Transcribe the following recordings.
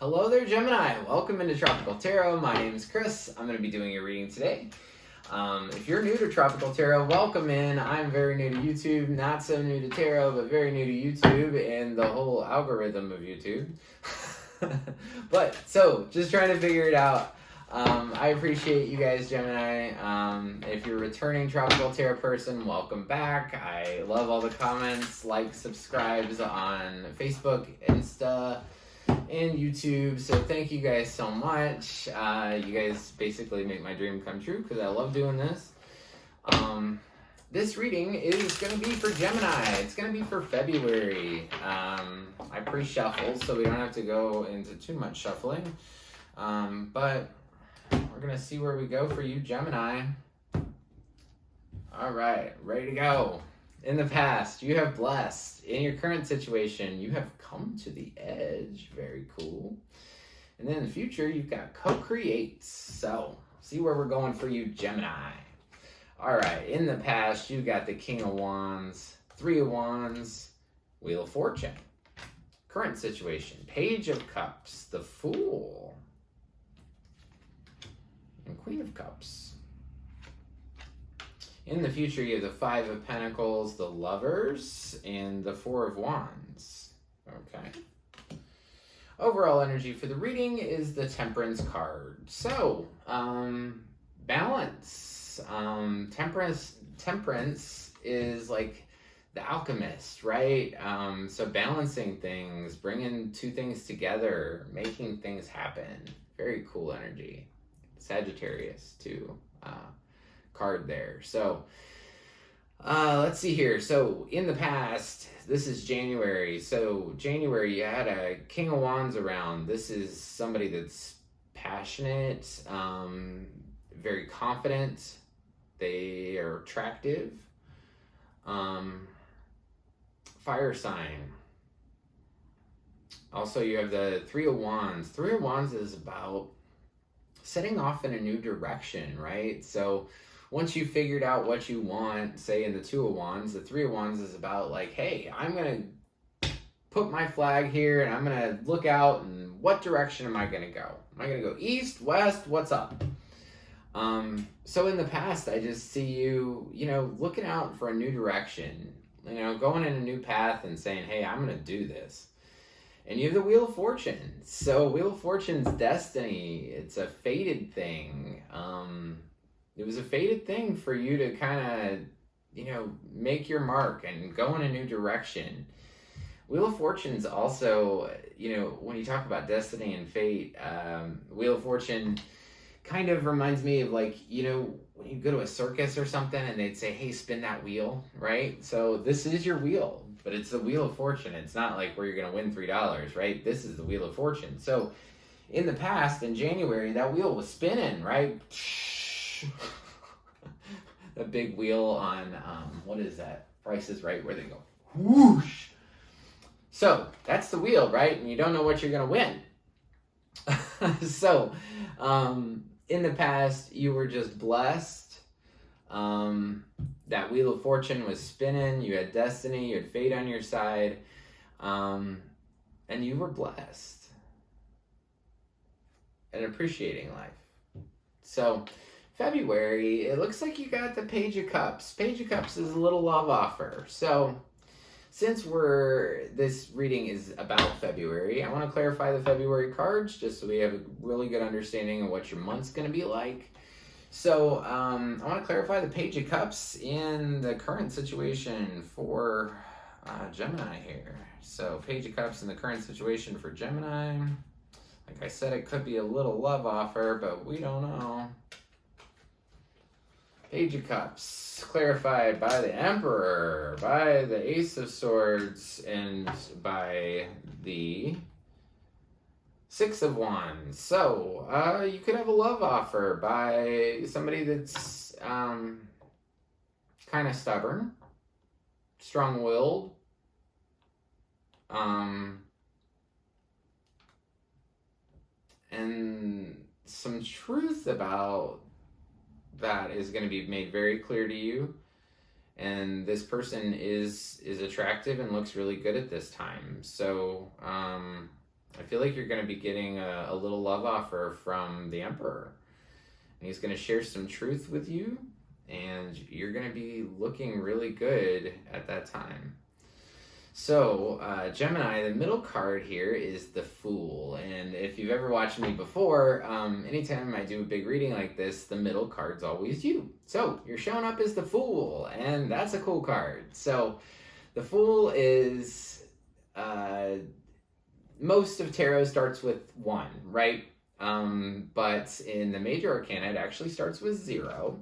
Hello there, Gemini. Welcome into Tropical Tarot. My name is Chris. I'm going to be doing your reading today. If you're new to Tropical Tarot, welcome in. I'm very new to YouTube, not so new to Tarot, but very new to YouTube and the whole algorithm of YouTube. So just trying to figure it out. I appreciate you guys, Gemini. If you're a returning Tropical Tarot person, welcome back. I love all the comments, likes, subscribes on Facebook, Insta, and YouTube. So thank you guys so much. You guys basically make my dream come true because I love doing this. This reading is going to be for Gemini. It's going to be for February. I pre-shuffle so we don't have to go into too much shuffling. But we're going to see where we go for you, Gemini. All right, ready to go. In the past, you have blessed. In your current situation, you have come to the edge. Very cool. And then in the future, you've got co-create. So, see where we're going for you, Gemini. All right, in the past, you got the King of Wands, Three of Wands, Wheel of Fortune. Current situation, Page of Cups, the Fool, and Queen of Cups. In the future, you have the Five of Pentacles, the Lovers, and the Four of Wands. Okay. Overall energy for the reading is the Temperance card. So, balance. Temperance is like the alchemist, right? So balancing things, bringing two things together, making things happen. Very cool energy. Sagittarius, too. Card there. So let's see here. So in the past, this is January. So January, you had a King of Wands around. This is somebody that's passionate, very confident. They are attractive. Fire sign. Also, you have the Three of Wands. Three of Wands is about setting off in a new direction, right? So once you figured out what you want, say in the Two of Wands, the Three of Wands is about like, hey, I'm going to put my flag here and I'm going to look out and what direction am I going to go? Am I going to go east, west, what's up? So in the past, I just see you, looking out for a new direction, going in a new path and saying, hey, I'm going to do this. And you have the Wheel of Fortune. So Wheel of Fortune's destiny. It's a fated thing. It was a fated thing for you to kind of, make your mark and go in a new direction. Wheel of Fortune's also, when you talk about destiny and fate, Wheel of Fortune kind of reminds me of like, when you go to a circus or something and they'd say, hey, spin that wheel, right? So this is your wheel, but it's the Wheel of Fortune. It's not like where you're going to win $3, right? This is the Wheel of Fortune. So in the past, in January, that wheel was spinning, right? The big wheel on, what is that? Price is Right, where they go, whoosh. So that's the wheel, right? And you don't know what you're going to win. So, in the past, you were just blessed. That Wheel of Fortune was spinning. You had destiny. You had fate on your side. And you were blessed. And appreciating life. So, February, it looks like you got the Page of Cups. Page of Cups is a little love offer. So, since this reading is about February, I want to clarify the February cards just so we have a really good understanding of what your month's going to be like. So I want to clarify the Page of Cups in the current situation for Gemini here. So Page of Cups in the current situation for Gemini. Like I said, it could be a little love offer, but we don't know. Page of Cups, clarified by the Emperor, by the Ace of Swords, and by the Six of Wands. So, you could have a love offer by somebody that's kind of stubborn, strong-willed, and some truth about that is going to be made very clear to you, and this person is attractive and looks really good at this time. So I feel like you're going to be getting a little love offer from the Emperor. And he's going to share some truth with you, and you're going to be looking really good at that time. So, Gemini, the middle card here is the Fool. And if you've ever watched me before, anytime I do a big reading like this, the middle card's always you. So, you're showing up as the Fool, and that's a cool card. So, the Fool is, most of tarot starts with 1, right? But in the major arcana, it actually starts with 0.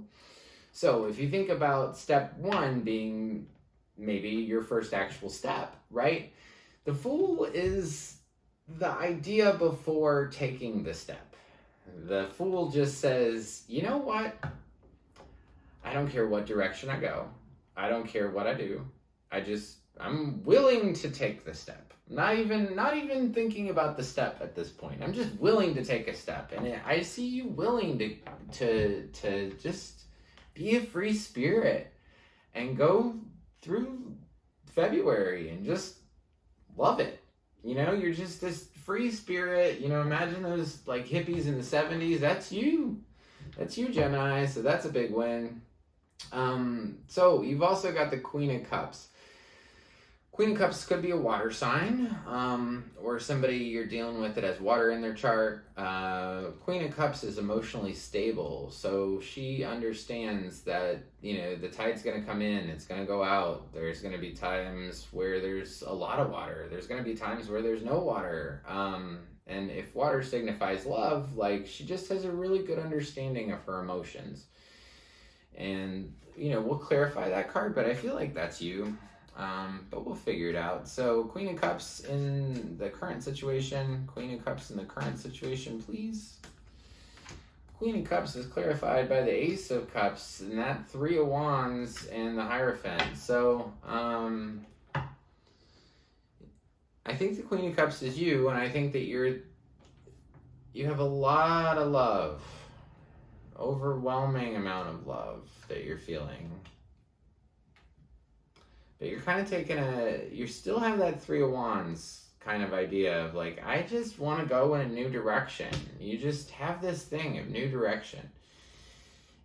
So, if you think about step 1 being maybe your first actual step, right? The Fool is the idea before taking the step. The Fool just says, you know what? I don't care what direction I go. I don't care what I do. I'm willing to take the step. Not even thinking about the step at this point. I'm just willing to take a step. And I see you willing to just be a free spirit and go through February and just love it. You know, you're just this free spirit. You know, imagine those like hippies in the 70s. That's you, Gemini. So that's a big win. So you've also got the Queen of Cups. Queen of Cups could be a water sign, or somebody you're dealing with that has water in their chart. Queen of Cups is emotionally stable, so she understands that, you know, the tide's going to come in, it's going to go out. There's going to be times where there's a lot of water. There's going to be times where there's no water. And if water signifies love, like, she just has a really good understanding of her emotions. And, you know, we'll clarify that card, but I feel like that's you. But we'll figure it out. So, Queen of Cups in the current situation. Queen of Cups in the current situation, please. Queen of Cups is clarified by the Ace of Cups, and that 3 of Wands and the Hierophant. So, I think the Queen of Cups is you, and I think that you have a lot of love. Overwhelming amount of love that you're feeling. But you're kind of you still have that 3 of Wands kind of idea of like, I just want to go in a new direction. You just have this thing of new direction.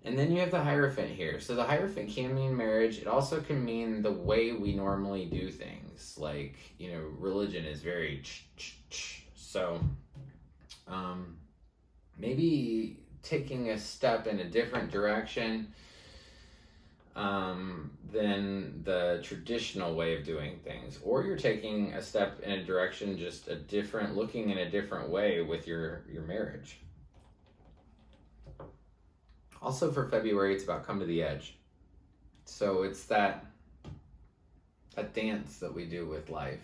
And then you have the Hierophant here. So the Hierophant can mean marriage. It also can mean the way we normally do things. Like, you know, religion is very so maybe taking a step in a different direction than the traditional way of doing things, or you're taking a step in a direction, just looking in a different way with your marriage. Also for February, it's about come to the edge. So it's that dance that we do with life.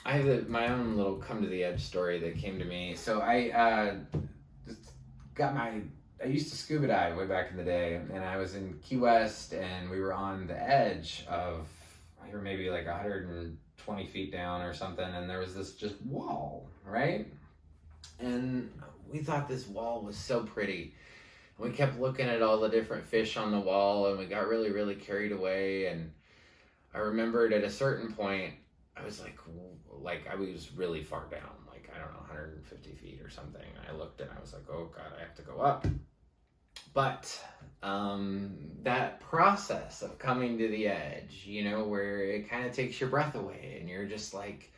I have my own little come to the edge story that came to me. So I used to scuba dive way back in the day, and I was in Key West, and we were on the edge of, we were maybe like 120 feet down or something, and there was this just wall, right? And we thought this wall was so pretty. We kept looking at all the different fish on the wall, and we got really, really carried away. And I remembered at a certain point, I was like I was really far down, like, I don't know, 150 feet or something. I looked and I was like, oh God, I have to go up. But that process of coming to the edge, you know, where it kind of takes your breath away and you're just like,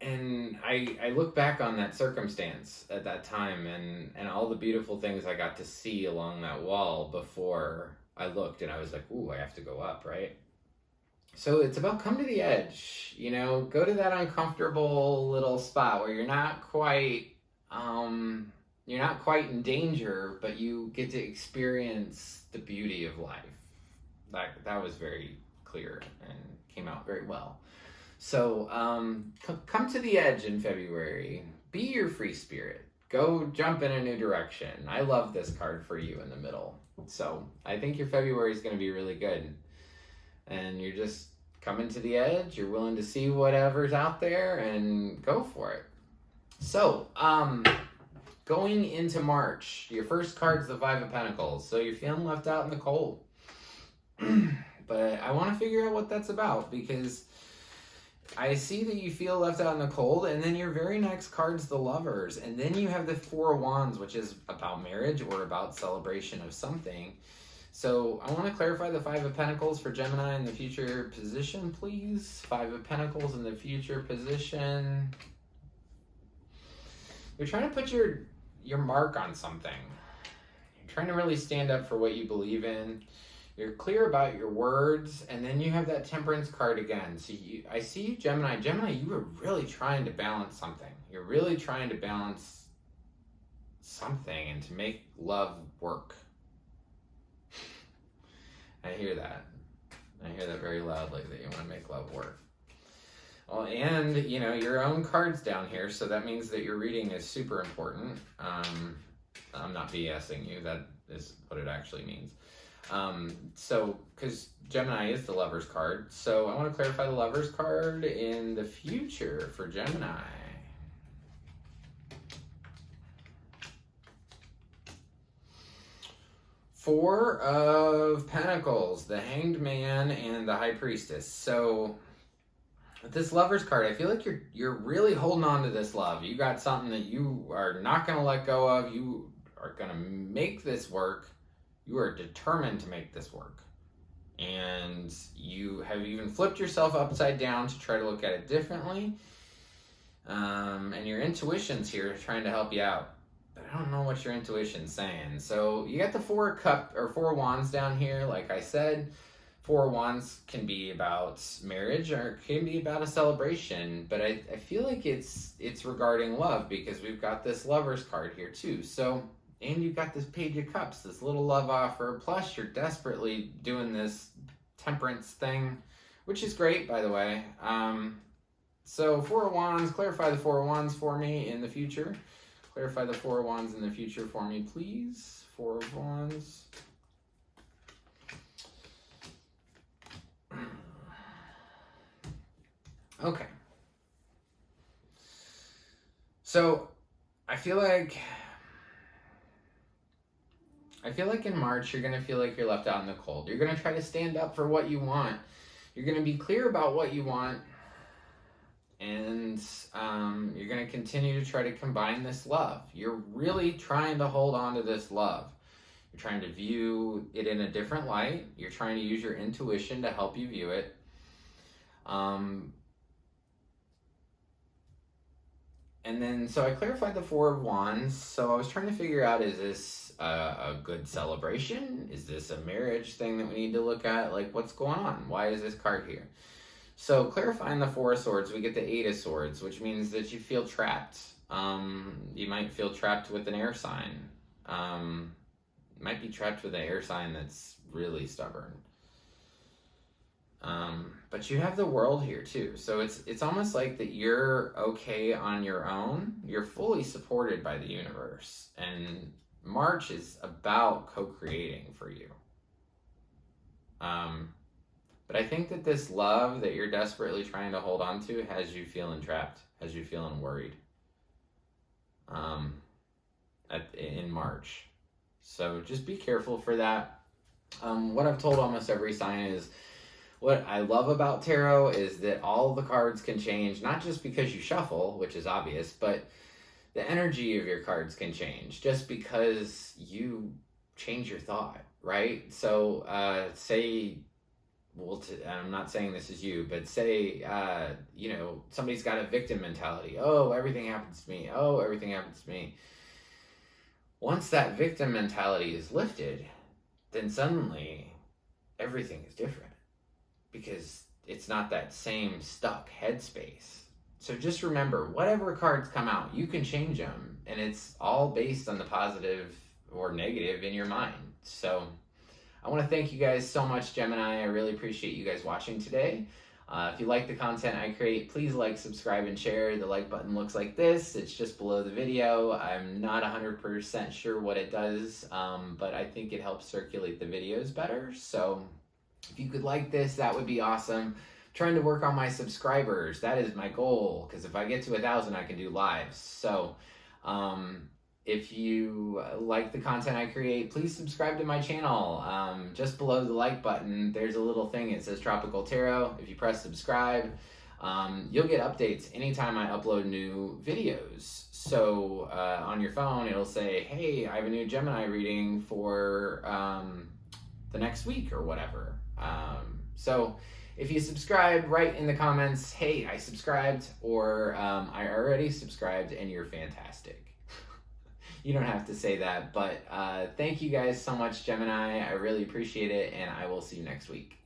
and I look back on that circumstance at that time and all the beautiful things I got to see along that wall before I looked, and I was like, ooh, I have to go up, right? So it's about come to the edge, you know, go to that uncomfortable little spot where you're not quite in danger, but you get to experience the beauty of life. That was very clear and came out very well. So come to the edge in February. Be your free spirit. Go jump in a new direction. I love this card for you in the middle. So I think your February is going to be really good. And you're just coming to the edge. You're willing to see whatever's out there and go for it. So, going into March, your first card's the 5 of Pentacles. So you're feeling left out in the cold. But I want to figure out what that's about, because I see that you feel left out in the cold, and then your very next card's the Lovers, and then you have the Four of Wands, which is about marriage or about celebration of something. So I want to clarify the Five of Pentacles for Gemini in the future position, please. Five of Pentacles in the future position. You're trying to put your mark on something. You're trying to really stand up for what you believe in. You're clear about your words, and then you have that Temperance card again. So I see you, Gemini. Gemini, you were really trying to balance something. You're really trying to balance something and to make love work. I hear that. I hear that very loudly, that you want to make love work. Well, and, you know, your own card's down here, so that means that your reading is super important. I'm not BSing you. That is what it actually means. So, because Gemini is the Lover's card, so I want to clarify the Lover's card in the future for Gemini. Four of Pentacles, the Hanged Man, and the High Priestess. So, with this Lover's card, I feel like you're really holding on to this love. You got something that you are not going to let go of. You are going to make this work. You are determined to make this work. And you have even flipped yourself upside down to try to look at it differently. And your intuition's here trying to help you out. But I don't know what your intuition's saying. So you got the Four of Wands down here. Like I said, Four of Wands can be about marriage or it can be about a celebration. But I feel like it's regarding love, because we've got this Lover's card here too. So... and you've got this Page of Cups, this little love offer. Plus, you're desperately doing this Temperance thing, which is great, by the way. So, Four of Wands, clarify the Four of Wands for me in the future. Clarify the Four of Wands in the future for me, please. Four of Wands. Okay. So, I feel like in March, you're going to feel like you're left out in the cold. You're going to try to stand up for what you want. You're going to be clear about what you want. And you're going to continue to try to combine this love. You're really trying to hold on to this love. You're trying to view it in a different light. You're trying to use your intuition to help you view it. And then, so I clarified the Four of Wands. So I was trying to figure out, is this a good celebration? Is this a marriage thing that we need to look at? Like, what's going on? Why is this card here? So clarifying the Four of Swords, we get the Eight of Swords, which means that you feel trapped. You might feel trapped with an air sign. Might be trapped with an air sign that's really stubborn. But you have the World here too. So it's almost like that you're okay on your own. You're fully supported by the universe. And March is about co-creating for you. But I think that this love that you're desperately trying to hold on to has you feeling trapped, has you feeling worried in March. So just be careful for that. What I've told almost every sign is, what I love about tarot is that all the cards can change, not just because you shuffle, which is obvious, but the energy of your cards can change just because you change your thought, right? So say, I'm not saying this is you, but say, somebody's got a victim mentality. Oh, everything happens to me. Oh, everything happens to me. Once that victim mentality is lifted, then suddenly everything is different, because it's not that same stuck headspace. So just remember, whatever cards come out, you can change them, and it's all based on the positive or negative in your mind. So I want to thank you guys so much, Gemini. I really appreciate you guys watching today. If you like the content I create, please like, subscribe, and share. The like button looks like this. It's just below the video. I'm not 100% sure what it does, but I think it helps circulate the videos better. So if you could like this, that would be awesome. Trying to work on my subscribers. That is my goal, because if I get to 1,000, I can do lives. So If you like the content I create, please subscribe to my channel. Just below the like button, there's a little thing. It says Tropical Tarot. If you press subscribe, you'll get updates anytime I upload new videos. So on your phone, it'll say, hey, I have a new Gemini reading for the next week or whatever. So if you subscribe, write in the comments, hey, I subscribed, or I already subscribed and you're fantastic. You don't have to say that, but thank you guys so much, Gemini. I really appreciate it, and I will see you next week.